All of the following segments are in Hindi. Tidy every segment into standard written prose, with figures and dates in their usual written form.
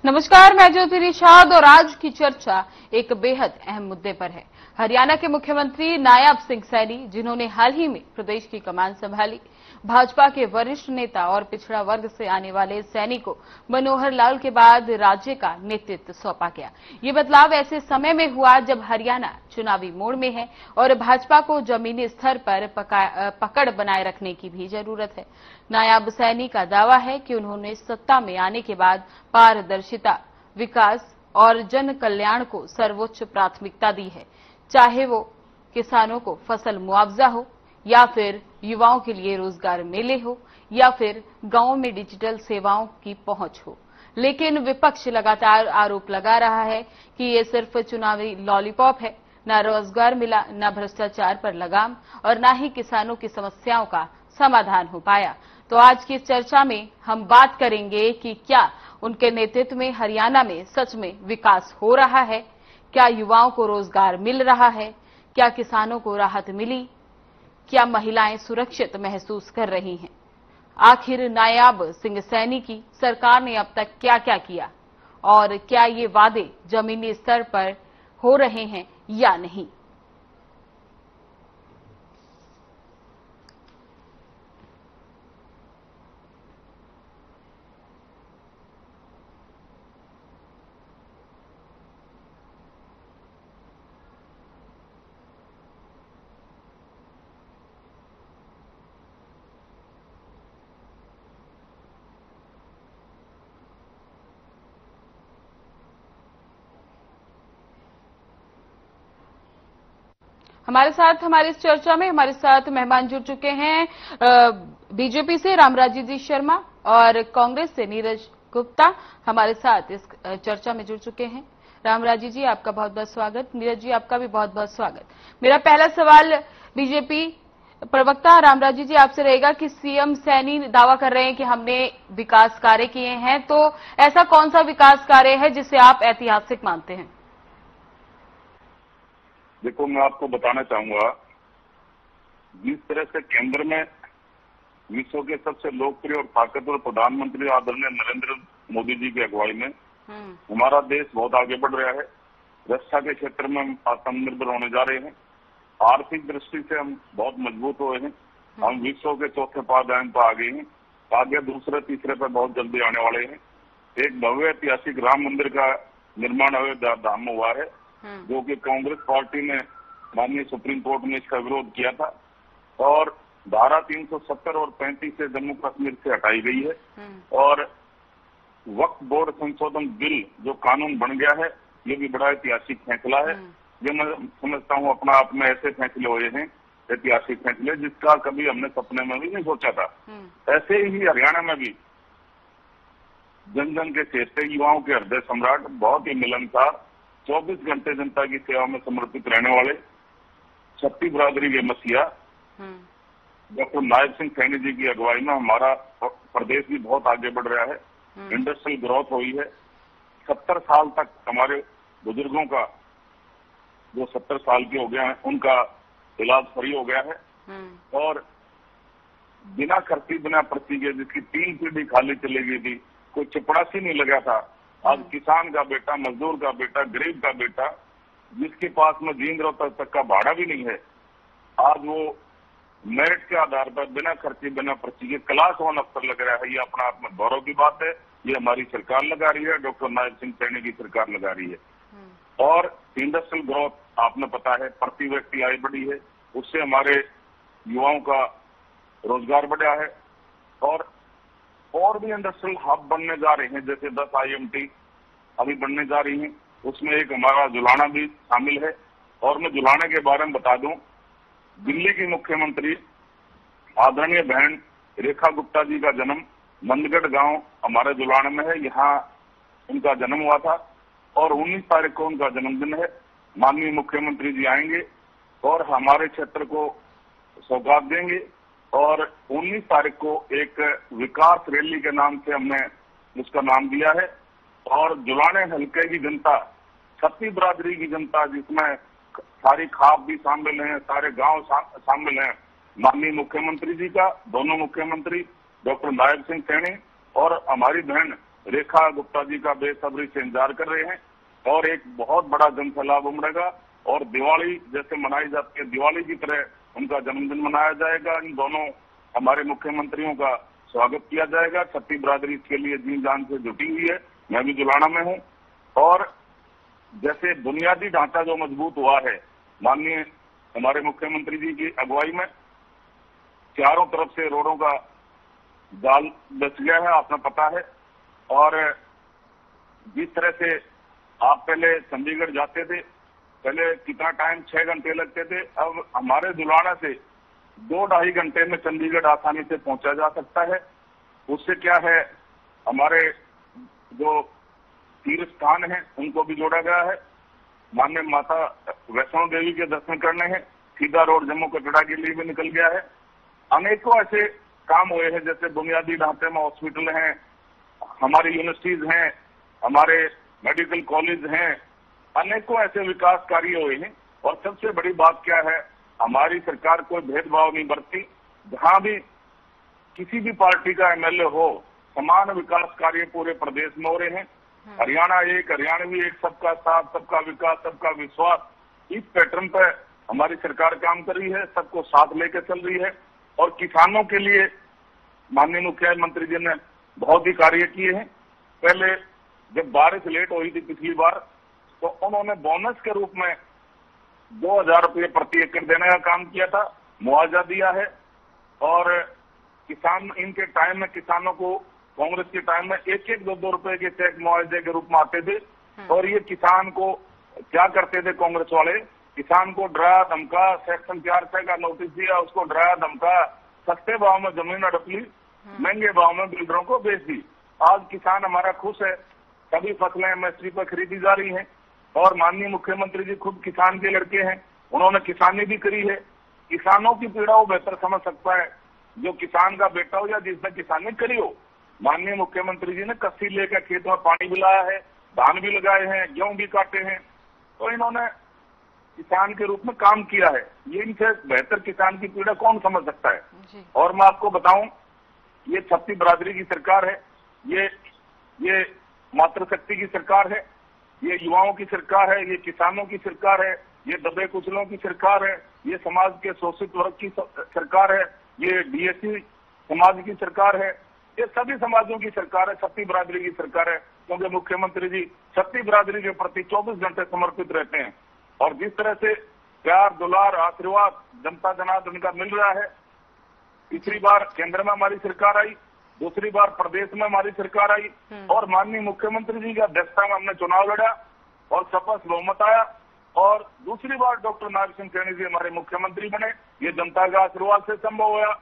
नमस्कार, मैं ज्योति निषाद और आज की चर्चा एक बेहद अहम मुद्दे पर है। हरियाणा के मुख्यमंत्री नायब सिंह सैनी, जिन्होंने हाल ही में प्रदेश की कमान संभाली, भाजपा के वरिष्ठ नेता और पिछड़ा वर्ग से आने वाले सैनी को मनोहर लाल के बाद राज्य का नेतृत्व सौंपा गया। ये बदलाव ऐसे समय में हुआ जब हरियाणा चुनावी मोड़ में है और भाजपा को जमीनी स्तर पर पकड़ बनाए रखने की भी जरूरत है। नायब सैनी का दावा है कि उन्होंने सत्ता में आने के बाद पारदर्शिता, विकास और जन कल्याण को सर्वोच्च प्राथमिकता दी है, चाहे वो किसानों को फसल मुआवजा हो या फिर युवाओं के लिए रोजगार मेले हो या फिर गांवों में डिजिटल सेवाओं की पहुंच हो। लेकिन विपक्ष लगातार आरोप लगा रहा है कि ये सिर्फ चुनावी लॉलीपॉप है, न रोजगार मिला, न भ्रष्टाचार पर लगाम और न ही किसानों की समस्याओं का समाधान हो पाया। तो आज की इस चर्चा में हम बात करेंगे कि क्या उनके नेतृत्व में हरियाणा में सच में विकास हो रहा है, क्या युवाओं को रोजगार मिल रहा है, क्या किसानों को राहत मिली, क्या महिलाएं सुरक्षित महसूस कर रही हैं। आखिर नायब सिंह सैनी की सरकार ने अब तक क्या क्या किया और क्या ये वादे जमीनी स्तर पर हो रहे हैं या नहीं। हमारे साथ हमारी इस चर्चा में हमारे साथ मेहमान जुड़ चुके हैं। बीजेपी से रामराजी जी शर्मा और कांग्रेस से नीरज गुप्ता हमारे साथ इस चर्चा में जुड़ चुके हैं। रामराजी जी, आपका बहुत बहुत स्वागत। नीरज जी, आपका भी बहुत बहुत स्वागत। मेरा पहला सवाल बीजेपी प्रवक्ता रामराजी जी आपसे रहेगा कि सीएम सैनी दावा कर रहे हैं कि हमने विकास कार्य किए हैं, तो ऐसा कौन सा विकास कार्य है जिसे आप ऐतिहासिक मानते हैं? देखो, मैं आपको बताना चाहूंगा, जिस तरह से केंद्र में विश्व के सबसे लोकप्रिय और ताकतवर प्रधानमंत्री आदरणीय नरेंद्र मोदी जी की अगुवाई में हमारा देश बहुत आगे बढ़ रहा है। रक्षा के क्षेत्र में हम आत्मनिर्भर होने जा रहे हैं। आर्थिक दृष्टि से हम बहुत मजबूत हुए हैं। हम विश्व के चौथे पायदान पर आ गए हैं। आगे दूसरे तीसरे पर बहुत जल्दी आने वाले हैं। एक भव्य ऐतिहासिक राम मंदिर का निर्माण अयोध्या धाम में हुआ है, जो कि कांग्रेस पार्टी ने माननीय सुप्रीम कोर्ट में इसका विरोध किया था और धारा 370 और 35 से जम्मू कश्मीर से हटाई गई है। और वक्फ बोर्ड संशोधन बिल जो कानून बन गया है, ये भी बड़ा ऐतिहासिक फैसला है। ये मैं समझता हूँ अपना आप में ऐसे फैसले हुए हैं, ऐतिहासिक फैसले, जिसका कभी हमने सपने में भी नहीं सोचा था। ऐसे ही हरियाणा में भी जन जन के चेते युवाओं के हृदय सम्राट, बहुत ही मिलनसार, 24 घंटे जनता की सेवा में समर्पित रहने वाले छत्ती बरादरी के मसीहा डॉक्टर नायब सिंह सैनी जी की अगुवाई में हमारा प्रदेश भी बहुत आगे बढ़ रहा है। इंडस्ट्रियल ग्रोथ हुई है। 70 साल तक हमारे बुजुर्गों का, जो 70 साल के हो गए हैं, उनका इलाज फ्री हो गया है और बिना खर्ची बिना पर्ची के, जिसकी 3 पीढ़ी खाली चली गई थी, कोई चपड़ासी नहीं लगा था। आज किसान का बेटा, मजदूर का बेटा, गरीब का बेटा, जिसके पास में जींद रोहतक तक का भाड़ा भी नहीं है, आज वो मेरिट के आधार पर बिना खर्ची बिना पर्ची के क्लास 1 अफसर लग रहा है। ये अपना आप में गौरव की बात है। ये हमारी सरकार लगा रही है, डॉक्टर नायब सिंह सैनी की सरकार लगा रही है। और इंडस्ट्रियल ग्रोथ आपने पता है, प्रति व्यक्ति आय बढ़ी है, उससे हमारे युवाओं का रोजगार बढ़ा है। और भी इंडस्ट्रियल हब बनने जा रहे हैं, जैसे 10 IMT अभी बनने जा रही हैं, उसमें एक हमारा जुलाना भी शामिल है। और मैं जुलाने के बारे में बता दूं, दिल्ली की मुख्यमंत्री आदरणीय बहन रेखा गुप्ता जी का जन्म नंदगढ़ गांव हमारे जुलाना में है। यहाँ उनका जन्म हुआ था और 19 तारीख को उनका जन्मदिन है। माननीय मुख्यमंत्री जी आएंगे और हमारे क्षेत्र को सौगात देंगे और 19 तारीख को एक विकास रैली के नाम से हमने उसका नाम दिया है। और जुलाने हल्के की जनता, छत्ती बरादरी की जनता, जिसमें सारी खाप भी शामिल हैं, सारे गांव शामिल हैं, माननीय मुख्यमंत्री जी का, दोनों मुख्यमंत्री डॉक्टर नायब सिंह सैनी और हमारी बहन रेखा गुप्ता जी का बेसब्री से इंतजार कर रहे हैं और एक बहुत बड़ा जनसैलाब उमड़ेगा और दिवाली जैसे मनाई जाती है, दिवाली की तरह उनका जन्मदिन मनाया जाएगा। इन दोनों हमारे मुख्यमंत्रियों का स्वागत किया जाएगा। छत्ती बिरादरी इसके लिए जी जान से जुटी हुई है। मैं भी जुलाना में हूं और जैसे बुनियादी ढांचा जो मजबूत हुआ है माननीय हमारे मुख्यमंत्री जी की अगुवाई में, चारों तरफ से रोडों का जाल बच गया है, आपने पता है। और जिस तरह से आप पहले चंडीगढ़ जाते थे, पहले कितना टाइम 6 घंटे लगते थे, अब हमारे जुलाना से 2-2.5 घंटे में चंडीगढ़ आसानी से पहुंचा जा सकता है। उससे क्या है, हमारे जो तीर्थ स्थान हैं उनको भी जोड़ा गया है। माननीय माता वैष्णो देवी के दर्शन करने हैं, सीधा रोड जम्मू कटरा के लिए भी निकल गया है। अनेकों ऐसे काम हुए हैं, जैसे बुनियादी ढांचे में हॉस्पिटल हैं, हमारी यूनिवर्सिटीज हैं, हमारे मेडिकल कॉलेज हैं, अनेकों ऐसे विकास कार्य हुए हैं। और सबसे बड़ी बात क्या है, हमारी सरकार कोई भेदभाव नहीं बरतती। जहां भी किसी भी पार्टी का एमएलए हो, समान विकास कार्य पूरे प्रदेश में हो रहे हैं। हरियाणा एक, हरियाणवी एक, सबका साथ, सबका विकास, सबका विश्वास, इस पैटर्न पर हमारी सरकार काम कर रही है, सबको साथ लेकर चल रही है। और किसानों के लिए माननीय मुख्यमंत्री जी ने बहुत ही कार्य किए हैं। पहले जब बारिश लेट हुई थी पिछली बार, तो उन्होंने बोनस के रूप में 2,000 रुपये प्रति एकड़ देने का काम किया था, मुआवजा दिया है। और किसान इनके टाइम में किसानों को कांग्रेस के टाइम में 1-1, 2-2 रुपए के चेक मुआवजे के रूप में आते थे। और ये किसान को क्या करते थे कांग्रेस वाले, किसान को डराया धमका, सेक्शन 4 का नोटिस दिया, उसको डराया धमका, सस्ते भाव में जमीन हड़प ली, महंगे भाव में बिल्डरों को बेच दी। आज किसान हमारा खुश है, सभी फसलें एमएसपी पर खरीदी जा रही हैं। और माननीय मुख्यमंत्री जी खुद किसान के लड़के हैं, उन्होंने किसानी भी करी है। किसानों की पीड़ा वो बेहतर समझ सकता है, जो किसान का बेटा हो या जिसने किसानी करी हो। माननीय मुख्यमंत्री जी ने कस्सी लेकर खेत में पानी भी लाया है, धान भी लगाए हैं, गेहूं भी काटे हैं। तो इन्होंने किसान के रूप में काम किया है। ये इनसे बेहतर किसान की पीड़ा कौन समझ सकता है। और मैं आपको बताऊं, ये छत्ती बिरादरी की सरकार है, ये मातृशक्ति की सरकार है, ये युवाओं की सरकार है, ये किसानों की सरकार है, ये दबे कुचलों की सरकार है, ये समाज के शोषित वर्ग की सरकार है, ये डीएससी समाज की सरकार है, ये सभी समाजों की सरकार है, छत्ती बिरादरी की सरकार है। क्योंकि मुख्यमंत्री जी छत्ती बिरादरी के प्रति 24 घंटे समर्पित रहते हैं। और जिस तरह से प्यार, दुलार, आशीर्वाद जनता जनार्दन का मिल रहा है, तीसरी बार केंद्र में हमारी सरकार आई, दूसरी बार प्रदेश में हमारी सरकार आई, और माननीय मुख्यमंत्री जी की अध्यक्षता में हमने चुनाव लड़ा और स्पष्ट बहुमत आया। और दूसरी बार डॉक्टर नायब सिंह सैनी जी हमारे मुख्यमंत्री बने। ये जनता के आशीर्वाद से संभव हुआ।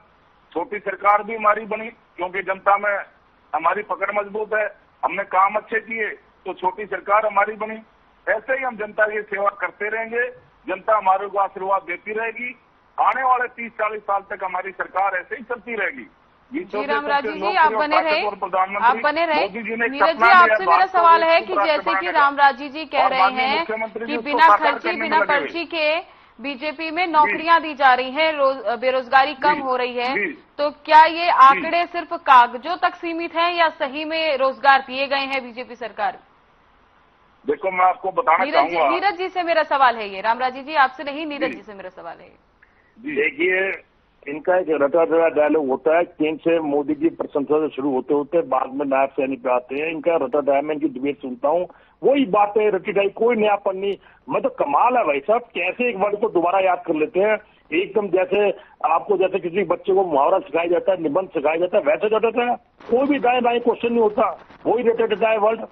छोटी सरकार भी हमारी बनी क्योंकि जनता में हमारी पकड़ मजबूत है, हमने काम अच्छे किए तो छोटी सरकार हमारी बनी। ऐसे ही हम जनता की सेवा करते रहेंगे, जनता हमारे को आशीर्वाद देती रहेगी। आने वाले 30-40 साल तक हमारी सरकार ऐसे ही चलती रहेगी। जी रामराजी जी, आप बने रहे। नीरज जी, आपसे मेरा सवाल है कि जैसे कि रामराजी जी कह रहे हैं कि बिना खर्ची, बिना पर्ची के बीजेपी में नौकरियां दी जा रही हैं, बेरोजगारी कम हो रही है, तो क्या ये आंकड़े सिर्फ कागजों तक सीमित हैं या सही में रोजगार दिए गए हैं बीजेपी सरकार? देखो, मैं आपको बताना चाहूंगा। नीरज जी से मेरा सवाल है ये, रामराजी जी आपसे नहीं, नीरज जी से मेरा सवाल है। देखिए, इनका एक रटा रटा डायलॉग होता है, केंद्र से मोदी जी प्रशंसा से शुरू होते होते बाद में नायब सैनी पे आते हैं। इनका रटा डायलॉग, इनकी डिबेट सुनता हूँ, वही बातें रटी डाई, कोई नयापन नहीं। मैं तो कमाल है भाई साहब, कैसे एक वर्ड को दोबारा याद कर लेते हैं एकदम। जैसे आपको जैसे किसी बच्चे को मुहावरा सिखाया जाता है, निबंध सिखाया जाता है, वैसे रटता है। कोई भी दाएं बाएं क्वेश्चन नहीं होता, वही रटा है वर्ड।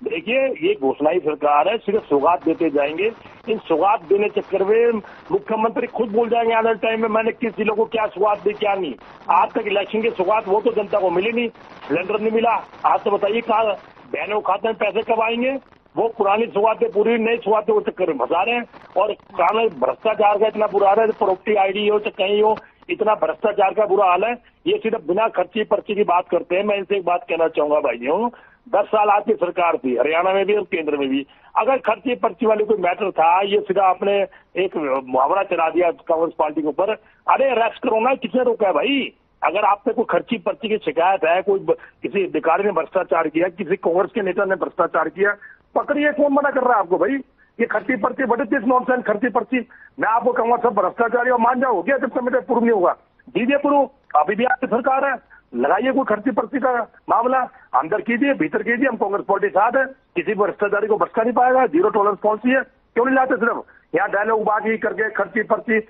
देखिए, ये घोषणाई सरकार है, सिर्फ सौगात देते जाएंगे। इन सौगात देने चक्कर में मुख्यमंत्री खुद भूल जाएंगे आने टाइम में मैंने किस जिलों को क्या सौगात दी क्या नहीं। आज तक इलेक्शन की सौगात वो तो जनता को मिली नहीं, सिलेंडर नहीं मिला। आज तो बताइए कहाँ बहनों खाते में पैसे कब आएंगे? वो पुरानी सौगातें पूरी, नई सौगातें वो चक्कर में फंसा रहे हैं। और काम भ्रष्टाचार का इतना बुरा हाल है, प्रॉपर्टी आईडी हो चाहे कहीं हो, इतना भ्रष्टाचार का बुरा हाल है। ये सिर्फ बिना खर्ची पर्ची की बात करते हैं। मैं इनसे एक बात कहना चाहूंगा भाइयों, 10 साल आपकी सरकार थी, हरियाणा में भी और केंद्र में भी। अगर खर्ची पर्ची वाली कोई मैटर था, ये सीधा आपने एक मुहावरा चला दिया कांग्रेस पार्टी के ऊपर। अरे अरेस्ट करो ना, किसने रोका है भाई? अगर आप पे कोई खर्ची पर्ची की शिकायत है, कोई किसी अधिकारी ने भ्रष्टाचार किया, किसी कांग्रेस के नेता ने भ्रष्टाचार किया, पकड़िए। कौन मना कर रहा है आपको भाई? ये खर्ची पर्ची बड़े दिस नॉनसेंस खर्ची पर्ची। मैं आपको कहूंगा सब भ्रष्टाचारी और मान जाओ क्या जब तक मेरे प्रूव नहीं होगा। दीजिए प्रूव, अभी भी आपकी सरकार है, लगाइए कोई खर्ची पर्ची का मामला, अंदर कीजिए, भीतर कीजिए। हम कांग्रेस पार्टी साथ है, किसी भ्रष्टाचारी को बख्शा नहीं पाएगा। जीरो टॉलरेंस पॉलिसी है। क्यों नहीं लाते? सिर्फ यहाँ डायलॉग बागी करके खर्ची पर्ची।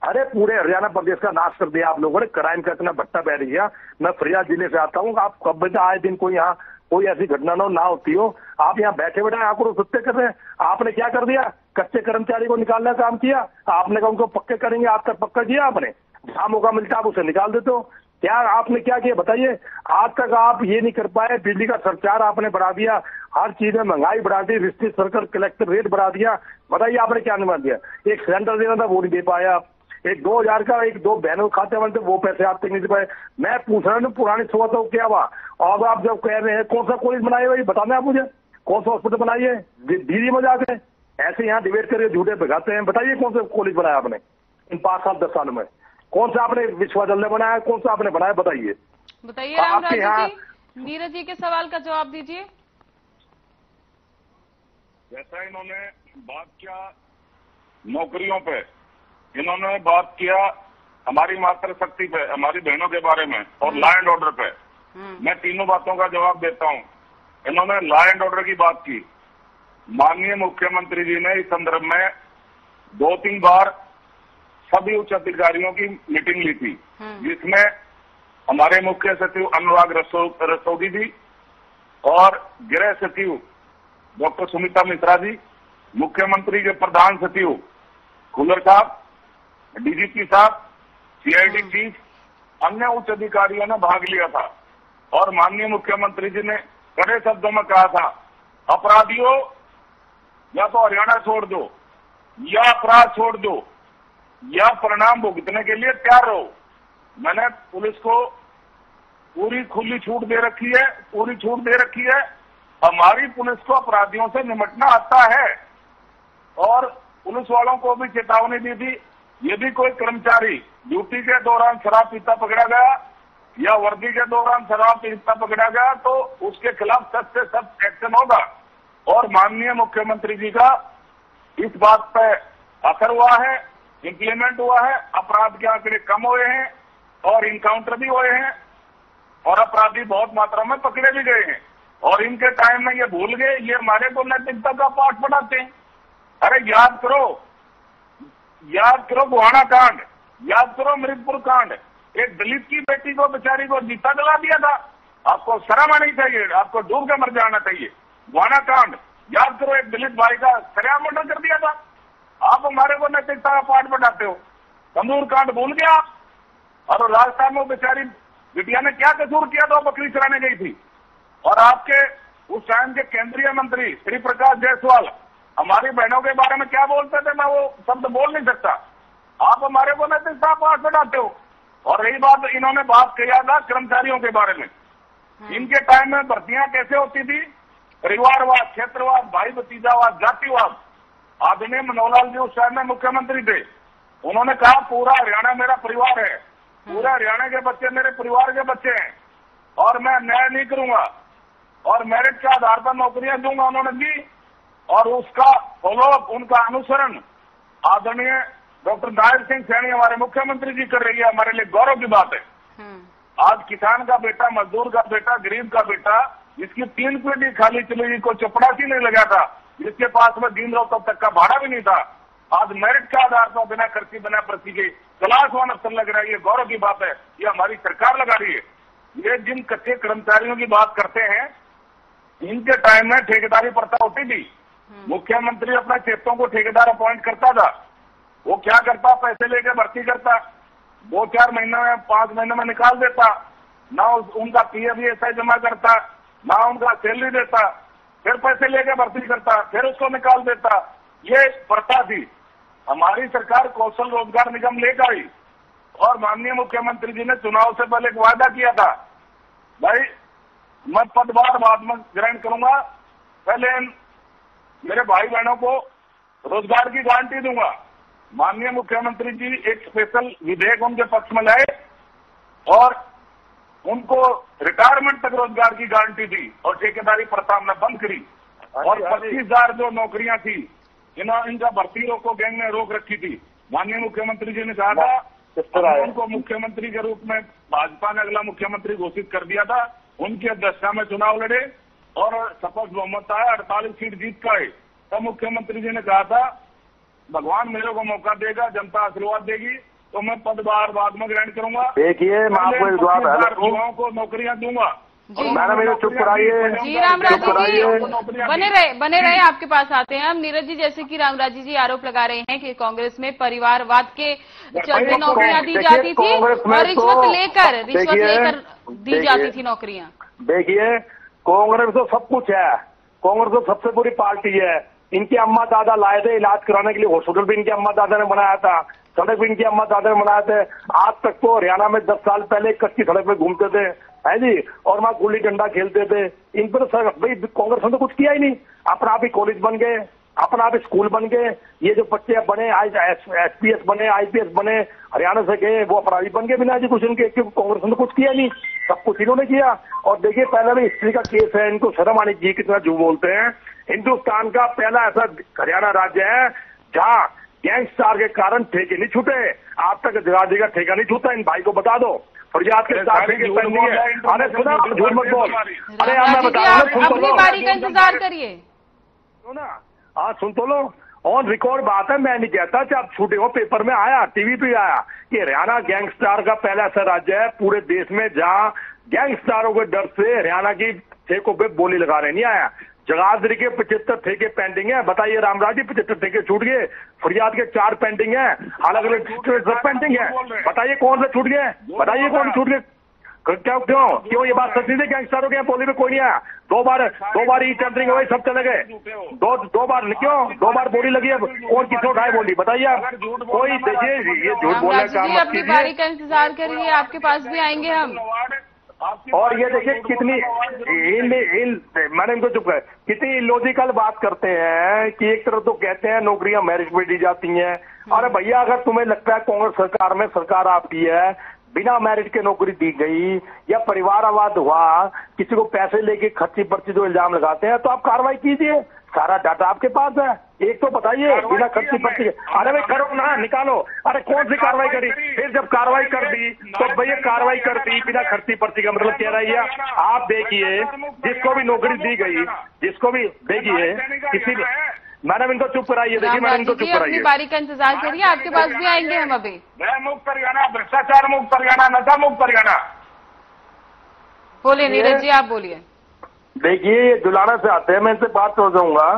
अरे पूरे हरियाणा प्रदेश का नाश कर दिया आप लोगों ने। क्राइम का इतना भट्टा बैठ गया। मैं फरियाद जिले से आता हूँ। आप कब बेटा आए दिन कोई यहाँ कोई ऐसी घटना ना होती हो, आप यहाँ बैठे बैठे आंकड़ों सत्य कर रहे हैं। आपने क्या कर दिया? कच्चे कर्मचारी को निकालने का काम किया। आपने कहा उनको पक्के करेंगे, आज तक पक्का किया आपने? जहां मौका मिलता है आप उसे निकाल देते हो। क्या आपने क्या किया बताइए? आज तक आप ये नहीं कर पाए। बिजली का सरचार्ज आपने बढ़ा दिया, हर चीज में महंगाई बढ़ा दी, डिस्ट्रिक्ट सर्कल कलेक्टर रेट बढ़ा दिया। बताइए आपने क्या निभान दिया? एक सिलेंडर देना था वो नहीं दे पाया। एक 2000 का एक दो बहनों खाते में थे, वो पैसे आप तक नहीं दे पाए। मैं पूछ रहा हूँ पुरानी सोच हो क्या हुआ? और आप जब कह रहे हैं कौन सा कॉलेज बनाए भाई बताना आप मुझे, कौन सा हॉस्पिटल बनाइए? दीदी में जाके ऐसे यहाँ डिबेट करके झूठे भगाते हैं। बताइए कौन सा कॉलेज बनाया आपने इन 5 साल 10 साल में? कौन सा आपने विश्वविद्यालय बनाया? कौन सा आपने बनाया? बताइए। रामराजू जी, नीरज जी के सवाल का जवाब दीजिए। जैसा इन्होंने बात किया नौकरियों पे, इन्होंने बात किया हमारी मातृशक्ति पे, हमारी बहनों के बारे में और लॉ एंड ऑर्डर पे। मैं तीनों बातों का जवाब देता हूं। इन्होंने लॉ एंड ऑर्डर की बात की। माननीय मुख्यमंत्री जी ने इस संदर्भ में 2-3 बार सभी उच्च अधिकारियों की मीटिंग ली थी, जिसमें हमारे मुख्य सचिव अनुराग रस्तोगी जी और गृह सचिव डॉक्टर सुमिता मिश्रा जी, मुख्यमंत्री के प्रधान सचिव खुल्लर साहब, डीजीपी साहब, सीआईडी चीफ, अन्य उच्च अधिकारियों ने भाग लिया था। और माननीय मुख्यमंत्री जी ने कड़े शब्दों में कहा था, अपराधियों या तो हरियाणा छोड़ दो या अपराध छोड़ दो या परिणाम भुगतने के लिए तैयार रहो। मैंने पुलिस को पूरी खुली छूट दे रखी है, पूरी छूट दे रखी है। हमारी पुलिस को अपराधियों से निपटना आता है और पुलिस वालों को भी चेतावनी दी थी, यदि कोई कर्मचारी ड्यूटी के दौरान शराब पीता पकड़ा गया या वर्दी के दौरान शराब पीता पकड़ा गया तो उसके खिलाफ सख्त से सख्त एक्शन होगा। और माननीय मुख्यमंत्री जी का इस बात पर असर हुआ है, इंप्लीमेंट हुआ है। अपराध के आंकड़े कम हुए हैं और इनकाउंटर भी हुए हैं और अपराधी बहुत मात्रा में पकड़े भी गए हैं। और इनके टाइम में ये भूल गए, ये हमारे को नैतिकता का पाठ पढ़ाते हैं। अरे याद करो गोहाना कांड, याद करो मृतपुर कांड। एक दलित की बेटी को बेचारी को जीता जला दिया था। आपको शर्म आनी चाहिए, आपको डूब के मर जाना चाहिए। गोहाना कांड याद करो, एक दलित भाई का सरेआम मर्डर कर दिया था। आप हमारे को नैतिकता का पाठ पढ़ाते हो। तंदूर कांड भूल गया आप? और राजस्थान में बेचारी बिटिया ने क्या कसूर किया था? बकरी चराने गई थी। और आपके उस टाइम के केंद्रीय मंत्री श्री प्रकाश जायसवाल हमारी बहनों के बारे में क्या बोलते थे, मैं वो शब्द बोल नहीं सकता। आप हमारे को नैतिकता पाठ पढ़ाते हो। और रही बात, इन्होंने बात किया था कर्मचारियों के बारे में। इनके टाइम में भर्तियां कैसे होती थी? परिवारवाद, क्षेत्रवाद, भाई भतीजावाद, जातिवाद। आदरणीय मनोहर लाल जी उस टाइम में मुख्यमंत्री थे। उन्होंने कहा पूरा हरियाणा मेरा परिवार है, पूरे हरियाणा के बच्चे मेरे परिवार के बच्चे हैं और मैं न्याय नहीं करूंगा और मेरिट के आधार पर नौकरियां दूंगा। उन्होंने दी और उसका फॉलोअप, उनका अनुसरण आदरणीय डॉक्टर नायब सिंह सैनी हमारे मुख्यमंत्री जी कर रही है। हमारे लिए गौरव की बात है। आज किसान का बेटा, मजदूर का बेटा, गरीब का बेटा, जिसकी 3 पीढ़ी खाली चलेगी, कोई चपरासी नहीं लगा था, जिसके पास में दिन रात तक का भाड़ा भी नहीं था, आज मेरिट के आधार पर बिना खर्ची बिना पर्ची के क्लास 1 अफसर लग रहा है। ये गौरव की बात है, ये हमारी सरकार लगा रही है। ये जिन कच्चे कर्मचारियों की बात करते हैं, इनके टाइम में ठेकेदारी प्रथा होती थी। मुख्यमंत्री अपने चेतों को ठेकेदार अपॉइंट करता था। वो क्या करता? पैसे लेके भर्ती करता, 2-4 महीने में 5 महीने में निकाल देता, ना उनका PF जमा करता, ना उनका सैलरी देता, फिर पैसे लेके भर्ती करता, फिर उसको निकाल देता। ये प्रथा थी। हमारी सरकार कौशल रोजगार निगम लेकर आई और माननीय मुख्यमंत्री जी ने चुनाव से पहले एक वादा किया था, भाई मैं पदभार बाद में ग्रहण करूंगा, पहले मेरे भाई बहनों को रोजगार की गारंटी दूंगा। माननीय मुख्यमंत्री जी एक स्पेशल विधेयक उनके पक्ष में लाए और उनको रिटायरमेंट तक रोजगार की गारंटी दी और ठेकेदारी प्रथा हमने बंद करी और 25,000 जो नौकरियां थी इनका भर्ती रोको गैंग ने रोक रखी थी। माननीय मुख्यमंत्री जी ने कहा था उनको मुख्यमंत्री के रूप में भाजपा ने अगला मुख्यमंत्री घोषित कर दिया था। उनकी अध्यक्षता में चुनाव लड़े और शपथ बहुमत आया, 48 सीट जीत का है। तब मुख्यमंत्री जी ने कहा था भगवान मेरे को मौका देगा, जनता आशीर्वाद देगी तो मैं पदभार बाद में ग्रहण करूंगा। देखिए मैं आपको युवाओं को नौकरियां दूंगा। मैडम चुप कराइए जी रामराजी जी बने रहे आपके पास आते हैं हम। नीरज जी, जैसे कि रामराजी जी आरोप लगा रहे हैं कि कांग्रेस में परिवारवाद के चलते नौकरियां दी जाती थी और रिश्वत लेकर दी जाती थी नौकरियां। देखिए कांग्रेस तो सब कुछ है, कांग्रेस तो सबसे बुरी पार्टी है। इनके अम्मा दादा लाए थे इलाज कराने के लिए, हॉस्पिटल भी इनके अम्मा दादा ने बनाया था, सड़क भी इनके अम्मा दादा ने बनाए थे। आज तक तो हरियाणा में 10 साल पहले कच्ची सड़क पे घूमते थे है जी, और वहां गुल्ली डंडा खेलते थे। इन पर भाई कांग्रेस ने तो कुछ किया ही नहीं। अपना आप ही कॉलेज बन गए, अपना आप ही स्कूल बन गए। ये जो बच्चे बने एसपीएस बने, आईपीएस बने, हरियाणा से गए वो अपराधी बन गए बिना एजुकेशन के, क्योंकि कांग्रेस ने कुछ किया नहीं, सब कुछ इन्होंने किया। और देखिए पहले भी हिस्ट्री का केस है, इनको शर्म आनी चाहिए कितना झूठ बोलते हैं। हिंदुस्तान का पहला ऐसा हरियाणा राज्य है जहां गैंगस्टर के कारण ठेके नहीं छूटे। आज तक जगाजी का ठेका नहीं छूटा। इन भाई को बता दो फरियाद के साथ ठेके पेंडिंग है। अरे सुना, झूठ मत बोल। अरे आप मैं बता रहा हूँ, अपनी बारी का इंतजार करिए। सुना हाँ सुन तो लो, ऑन रिकॉर्ड बात है। मैं नहीं कहता कि आप छूटे हो, पेपर में आया, टीवी पे आया कि हरियाणा गैंगस्टर का पहला ऐसा राज्य है पूरे देश में जहां गैंगस्टरों के डर से हरियाणा की ठेकों पे बोली लगा रहे। नहीं आया। जगाधरी के 75 ठेके पेंडिंग है। बताइए रामराज जी, 75 ठेके छूट गए। फरियाद के 4 पेंडिंग है, अलग अलग सब पेंडिंग है। बताइए कौन से छूट गए, बताइए कौन छूट गए। क्यों ये बात सच नहीं थी? गैंगस्टरों के बोली में कोई नहीं आया। दो बार ई टेंडरिंग हुई, सब चले गए। दो बार क्यों? 2 बार बोली लगी है, कौन किसने उठाए बोली? बताइए आप। कोई देखिए ये झूठ बोलने का काम मत अपनी बारी का इंतजार करिए, आपके पास भी आएंगे हम। और ये देखिए कितनी मैंने इनको चुप कर, कितनी इलॉजिकल बात करते हैं कि एक तरफ तो कहते हैं नौकरियां मेरिट पे दी जाती हैं। अरे भैया अगर तुम्हें लगता है कांग्रेस सरकार में सरकार आपकी है, बिना मेरिट के नौकरी दी गई या परिवारवाद हुआ, किसी को पैसे लेके खर्ची पर्ची जो इल्जाम लगाते हैं, तो आप कार्रवाई कीजिए। सारा डाटा आपके पास है। एक तो बताइए बिना खर्ची पर्ची के। अरे भाई करो ना, निकालो। अरे कौन सी कार्रवाई करी? फिर जब कार्रवाई कर दी तो भैया कार्रवाई कर दी बिना खर्ची पर्ची का मतलब कह रही है। आप देखिए जिसको भी नौकरी दी गई, जिसको भी देखिए किसी भी, मैडम इनको चुप कराइए। देखिए मैडम इनको चुप कराइए। बारी का इंतजार करिए, आपके पास भी आएंगे हम अभी। मैं मुक्त हरियाणा, भ्रष्टाचार मुक्त हरियाणा, नशा मुक्त हरियाणा। बोलिए नीरज जी, आप बोलिए। देखिए ये जुलाना से आते हैं, मैं इनसे बात कर जाऊंगा।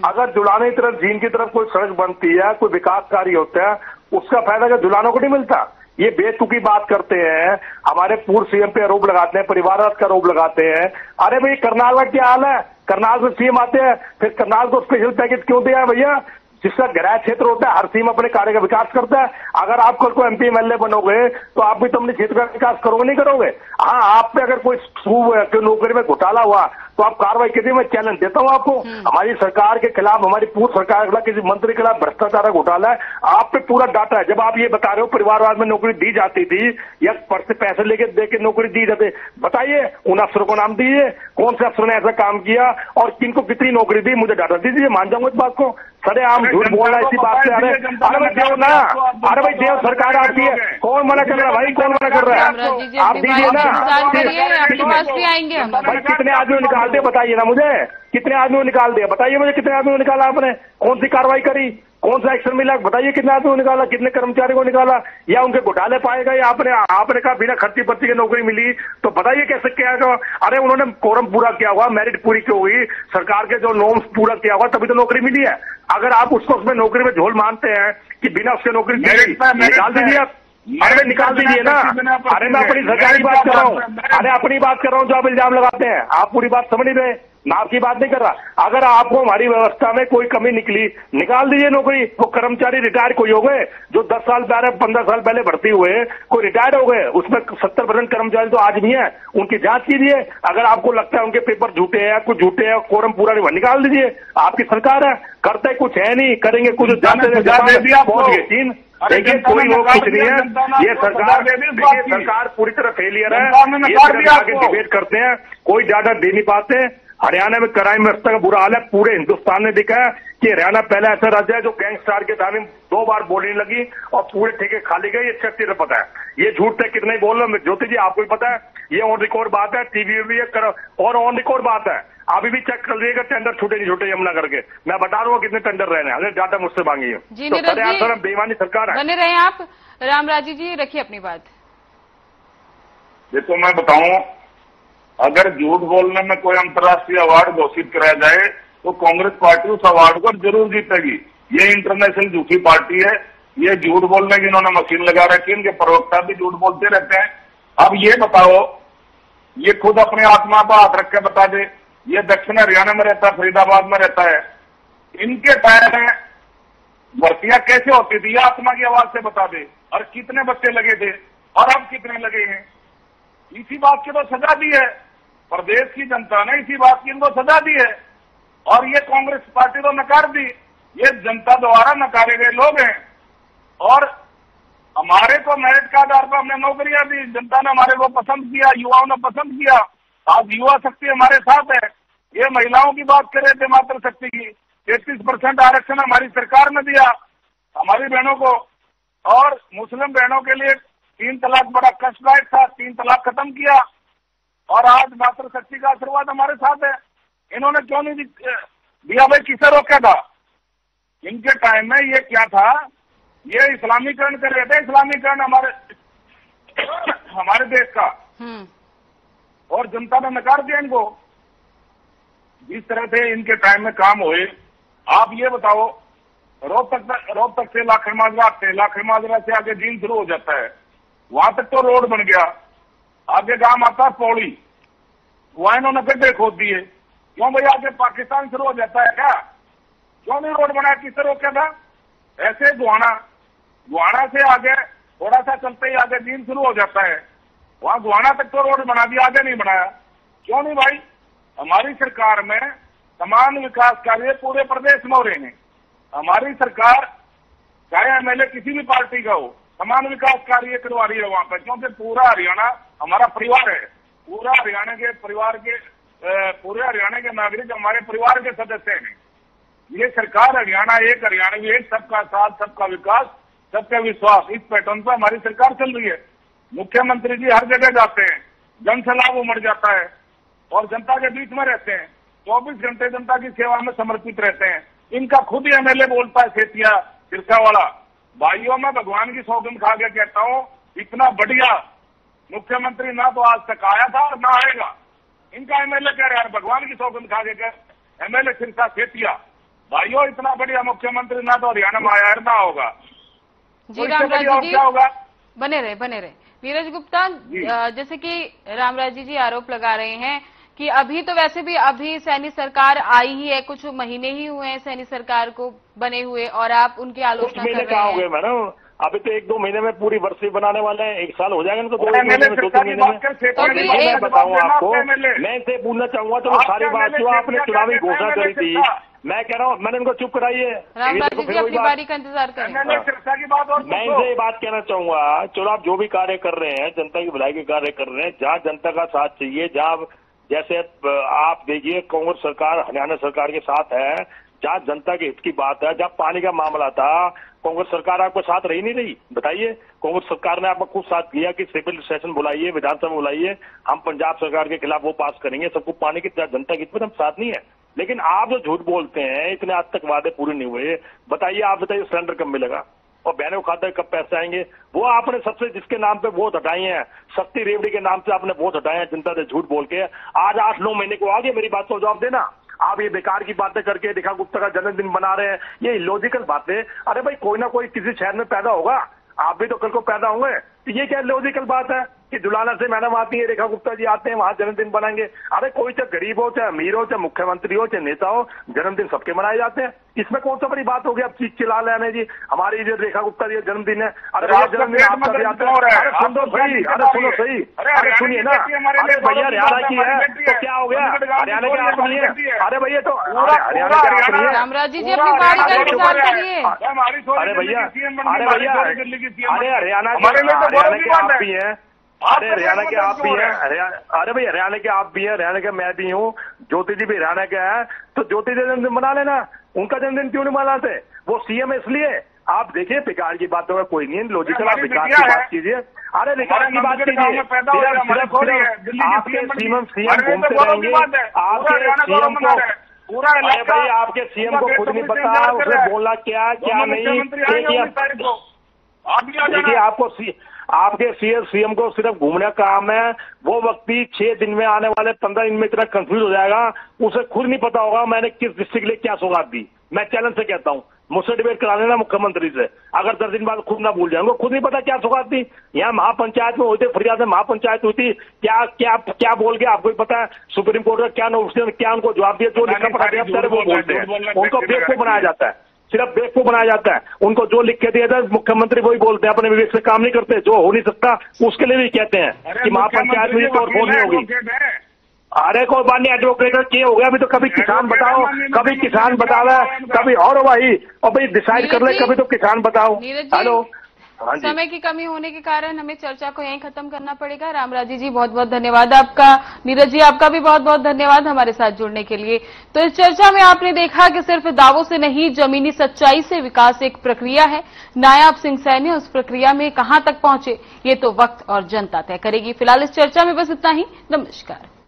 अगर जुलाने की तरफ, जीन की तरफ कोई सड़क बनती है, कोई विकास कार्य होता है, उसका फायदा क्या जुलानों को नहीं मिलता? ये बेतुकी बात करते हैं, हमारे पूर्व सीएम पे आरोप लगाते हैं, परिवारवाद का आरोप लगाते हैं। अरे भाई करनाल का क्या हाल है? करनाल से सीएम आते हैं, फिर करनाल को स्पेशल पैकेज क्यों दिया है भैया? जिसका गृह क्षेत्र होता है, हर सीएम अपने कार्य का विकास करता है। अगर आप कल को एमपी एमएलए बनोगे तो आप भी तो अपने क्षेत्र का विकास करोगे, नहीं करोगे? हाँ, आप पे अगर कोई नौकरी में घोटाला हुआ तो आप कार्रवाई कीजिए। मैं चैलेंज देता हूं आपको। हमारी सरकार के खिलाफ, हमारी पूर्व सरकार के खिलाफ, किसी मंत्री के खिलाफ भ्रष्टाचार घोटाला है, आप पे पूरा डाटा है। जब आप ये बता रहे हो परिवारवाद में नौकरी दी जाती थी या पैसे लेके दे के नौकरी दी जाती, बताइए उन अफसरों को नाम दीजिए, कौन से अफसर ने ऐसा काम किया और किनको कितनी नौकरी दी, मुझे डाटा दीजिए, मान जाऊंगा इस बात को। सरे आम झूठ बोल रहा है इसी बात से। अरे भाई देव ना, अरे भाई देव सरकार आपकी है, कौन मना कर रहा है भाई? कौन मना कर रहा है? आप दीजिए ना। आपके पास भी आएंगे हम। भाई कितने आदमी निकाल दिए बताइए ना मुझे, कितने आदमी निकाल दिया? बताइए मुझे कितने आदमी निकाला आपने? कौन सी कार्रवाई करी? कौन सा एक्शन मिला? बताइए कितने आदमी को निकाला, कितने कर्मचारी को निकाला? या उनके घोटाले पाए गए? आपने कहा बिना खर्ची पर्ची की नौकरी मिली, तो बताइए कैसे क्या? अरे उन्होंने कोरम पूरा किया हुआ, मेरिट पूरी की हुई, सरकार के जो नॉर्म्स पूरा किया हुआ, तभी तो नौकरी मिली है। अगर आप उसको उसमें नौकरी में झोल मानते हैं कि बिना उसके नौकरी निकाल दीजिए आप। अरे निकाल दीजिए ना। अरे मैं अपनी सरकारी बात कर रहा हूँ, अरे अपनी बात कर रहा हूँ जो आप इल्जाम लगाते हैं। आप पूरी बात समझ नहीं रहे, मैं आपकी बात नहीं कर रहा। अगर आपको हमारी व्यवस्था में कोई कमी निकली, निकाल दीजिए नौकरी। वो कर्मचारी रिटायर कोई हो गए जो 10 साल पहले, 15 साल पहले भर्ती हुए, कोई रिटायर हो गए, उसमें 70% कर्मचारी तो आज भी हैं, उनकी जांच कीजिए। अगर आपको लगता है उनके पेपर झूठे हैं, कुछ झूठे हैं, कोरम पूरा नहीं हुआ, निकाल दीजिए। आपकी सरकार है, करते कुछ है नहीं, करेंगे कुछ, जानते पहुंच गए चीन। देखिए कोई वो कुछ नहीं है, ये सरकार, देखिए सरकार पूरी तरह फेलियर है, ये आगे डिबेट करते हैं, कोई ज्यादा दे नहीं पाते। हरियाणा में क्राइम व्यवस्था का बुरा हाल है, पूरे हिंदुस्तान ने दिखा है कि हरियाणा पहला ऐसा राज्य है जो गैंगस्टर के दावे 2 बार बोलने लगी और पूरे ठेके खाली गए, ये शक्ति से पता है। ये झूठ पे कितना ही बोल रहा हूं ज्योति जी, आपको भी पता है, ये ऑन रिकॉर्ड बात है, टीवी में भी और ऑन रिकॉर्ड बात है। अभी भी चेक कर लीजिएगा टेंडर छूटे नहीं छूटे यमुना करके, मैं बता रहा हूँ कितने टेंडर रहने, अगर डाटा मुझसे मांगी जी। तो नीरज जी बेईमानी सरकार है। बने रहे आप। रामराजी जी रखिए अपनी बात। देखो मैं बताऊं, अगर झूठ बोलने में कोई अंतर्राष्ट्रीय अवार्ड घोषित कराया जाए तो कांग्रेस पार्टी उस अवार्ड को जरूर जीतेगी। ये इंटरनेशनल झूठी पार्टी है, ये झूठ बोलने की इन्होंने मशीन लगा रखी है, इनके प्रवक्ता भी झूठ बोलते रहते हैं। अब ये बताओ, ये खुद अपने आत्मा पर हाथ रख के बता दे, ये दक्षिण हरियाणा में रहता है, फरीदाबाद में रहता है, इनके टाइम में भर्तियां कैसे होती थी, ये आत्मा की आवाज से बता दे, और कितने बच्चे लगे थे और अब कितने लगे हैं। इसी बात की तो सजा दी है प्रदेश की जनता ने, इसी बात की इनको सजा दी है, और ये कांग्रेस पार्टी तो नकार दी, ये जनता द्वारा नकारे गए लोग हैं। और हमारे को मेरिट के आधार पर हमने नौकरियां दी, जनता ने हमारे को पसंद किया, युवाओं ने पसंद किया, आज युवा शक्ति हमारे साथ है। ये महिलाओं की बात कर रहे थे, मातृ शक्ति की 33% आरक्षण हमारी सरकार ने दिया हमारी बहनों को, और मुस्लिम बहनों के लिए 3 तलाक बड़ा कष्टदायक था, 3 तलाक खत्म किया, और आज मातृ शक्ति का आशीर्वाद हमारे साथ है। इन्होंने क्यों नहीं दिया भाई, किसे रोका था? इनके टाइम में ये क्या था, ये इस्लामीकरण कर रहे थे, इस्लामीकरण हमारे देश का, और जनता ने नकार दिया इनको। जिस तरह से इनके टाइम में काम हुए, आप ये बताओ, रोहतक से लाखन माजरा से आगे जींद शुरू हो जाता है, वहां तक तो रोड बन गया, आगे गांव आता है पौड़ी, वहां इन्होंने गड्ढे खोद दिए। क्यों भाई, आगे पाकिस्तान शुरू हो जाता है क्या? क्यों नहीं रोड बनाया, किससे रोका था? ऐसे गुहाना से आगे थोड़ा सा चलते ही आगे जींद शुरू हो जाता है, वहां गुहाना तक तो रोड बना दिया, आगे नहीं बनाया। क्यों नहीं भाई? हमारी सरकार में समान विकास कार्य पूरे प्रदेश में हो रहे हैं। हमारी सरकार चाहे एमएलए किसी भी पार्टी का हो, समान विकास कार्य करवा रही है वहां पर, क्योंकि पूरा हरियाणा हमारा परिवार है, पूरा हरियाणा के परिवार के पूरे हरियाणा के नागरिक हमारे परिवार के सदस्य हैं। ये सरकार हरियाणा एक, सबका साथ, सबका विकास, सबका विश्वास, इस पैटर्न पर हमारी सरकार चल रही है। मुख्यमंत्री जी हर जगह जाते हैं, जन से लाभ उमड़ जाता है, और जनता के बीच में रहते हैं, 24 घंटे जनता की सेवा में समर्पित रहते हैं। इनका खुद ही एमएलए बोलता है सेतिया सिरसा वाला, भाइयों में भगवान की सौगंध खा के कहता हूं, इतना बढ़िया मुख्यमंत्री ना तो आज तक आया था और ना आएगा। इनका एमएलए कह रहा है भगवान की सौगंध खा के एमएलए सिरसा सेतिया, भाइयों इतना बढ़िया मुख्यमंत्री ना तो हरियाणा में आया ना होगा। जी रामराजी जी होगा? बने रहे। नीरज गुप्ता, जैसे कि रामराजी जी आरोप लगा रहे हैं कि अभी तो वैसे भी अभी सैनी सरकार आई ही है, कुछ महीने ही हुए हैं सैनी सरकार को बने हुए, और आप उनकी आलोचना कर रहे हैं। मैडम अभी तो 1-2 महीने में पूरी वर्षी बनाने वाले हैं, 1 साल हो जाएगा इनको, 2 महीने में 2-3 महीने में। मैं बताऊँ आपको, मैं इनसे पूछना चाहूंगा, तो सारी बात जो आपने चुनावी घोषणा करी थी, मैं कह रहा हूँ मैंने इनको चुप कराई है। रामराजी जी अपनी बारी का इंतजार करें। मैं इनसे ये बात कहना चाहूंगा, चलो आप जो भी कार्य कर रहे हैं, जनता की भलाई के कार्य कर रहे हैं, जहाँ जनता का साथ चाहिए, जहाँ जैसे आप देखिए कांग्रेस सरकार हरियाणा सरकार के साथ है, जहाँ जनता के हित की बात है, जहाँ पानी का मामला था, कांग्रेस सरकार आपको साथ रही नहीं रही? बताइए, कांग्रेस सरकार ने आपका खूब साथ किया कि सिविल सेशन बुलाइए, विधानसभा बुलाइए, हम पंजाब सरकार के खिलाफ वो पास करेंगे, सबको पानी की जनता के हित में हम साथ नहीं है। लेकिन आप जो झूठ बोलते हैं, इतने आज तक वादे पूरे नहीं हुए, बताइए, आप बताइए सिलेंडर कब मिलेगा और बहनों के खाते कब पैसे आएंगे? वो आपने सबसे जिसके नाम पे वोट हटाए हैं, शक्ति रेवड़ी के नाम से आपने वोट हटाए हैं जनता से झूठ बोल के, आज 8-9 महीने को आगे मेरी बात को जवाब देना। आप ये बेकार की बातें करके रेखा गुप्ता का जन्मदिन बना रहे हैं, ये इलॉजिकल बातें। अरे भाई, कोई ना कोई किसी शहर में पैदा होगा, आप भी तो कल को पैदा होंगे, तो ये क्या लॉजिकल बात है? कि जुलाना से मैडम आती है, रेखा गुप्ता जी आते हैं, वहां जन्मदिन बनाएंगे। अरे कोई चाहे गरीब हो, चाहे अमीर हो, चाहे मुख्यमंत्री हो, चाहे नेता हो, जन्मदिन सबके मनाए जाते हैं। इसमें कौन सा बड़ी बात होगी? अब चीज चिल्ला लेने जी, हमारी जो रेखा गुप्ता जी जन्मदिन है। अरे भैया जन्मदिन आपका भी आता है। अरे सुन दो सही, अरे सुनो सही, अरे सुनिए ना। अरे भैया हरियाणा की है तो क्या हो गया? हरियाणा की आप नहीं है। अरे भैया तो हरियाणा की आप नहीं है। रामराजी जी अपनी बारी का इंतजार करिए। अरे भैया, अरे भैया, अरे हरियाणा के आप भी हैं, अरे हरियाणा के आप भी हैं, अरे भाई हरियाणा के आप भी हैं, हरियाणा के मैं भी हूँ, ज्योति जी भी हरियाणा के हैं, तो ज्योति जी जन्मदिन मना लेना। उनका जन्मदिन क्यों नहीं मनाते? वो सीएम इसलिए। आप देखिए बेकार की बातों का कोई नहीं है, लॉजिकल आप विकास की बात कीजिए। अरे विकास की बात कीजिए, सिर्फ आपके सीएम घूमते रहेंगे, आपके सीएम को, अरे भाई आपके सीएम को खुद नहीं पता उसे बोलना क्या क्या नहीं। देखिए आपके सीएम को सिर्फ घूमने का काम है। वो व्यक्ति 6 दिन में आने वाले 15 दिन में इतना कंफ्यूज हो जाएगा, उसे खुद नहीं पता होगा मैंने किस डिस्ट्रिक्ट के लिए क्या सौगात दी। मैं चैलेंज से कहता हूँ, मुझसे डिबेट करा लेना मुख्यमंत्री से, अगर 10 दिन बाद खुद ना भूल जाएंगे, खुद नहीं पता क्या सौगात दी। यहाँ महापंचायत में हुई थी, फरियाद में महापंचायत हुई थी, क्या क्या क्या बोल के आपको पता है? सुप्रीम कोर्ट का क्या नोटिस, क्या उनको जवाब दिया? जो लिखा पढ़ा दिया वो बोलते हैं, उनको बेवकूफ बनाया जाता है, सिर्फ बेवकूफ बनाया जाता है। उनको जो लिख के दिया था मुख्यमंत्री वही बोलते हैं, अपने विवेक से काम नहीं करते। जो हो नहीं सकता उसके लिए भी कहते हैं कि महापंचायत में तो नहीं होगी। अरे कोई बात नहीं, एडवोकेट क्या हो गया? अभी तो कभी किसान बताओ, कभी किसान बता रहा है, कभी और भाई, और भाई डिसाइड कर ले, कभी तो किसान बताओ। हेलो, समय की कमी होने के कारण हमें चर्चा को यहीं खत्म करना पड़ेगा। रामराजी जी बहुत बहुत धन्यवाद आपका। नीरज जी आपका भी बहुत बहुत धन्यवाद हमारे साथ जुड़ने के लिए। तो इस चर्चा में आपने देखा कि सिर्फ दावों से नहीं, जमीनी सच्चाई से विकास एक प्रक्रिया है। नायाब सिंह सैनी उस प्रक्रिया में कहां तक पहुंचे, ये तो वक्त और जनता तय करेगी। फिलहाल इस चर्चा में बस इतना ही। नमस्कार।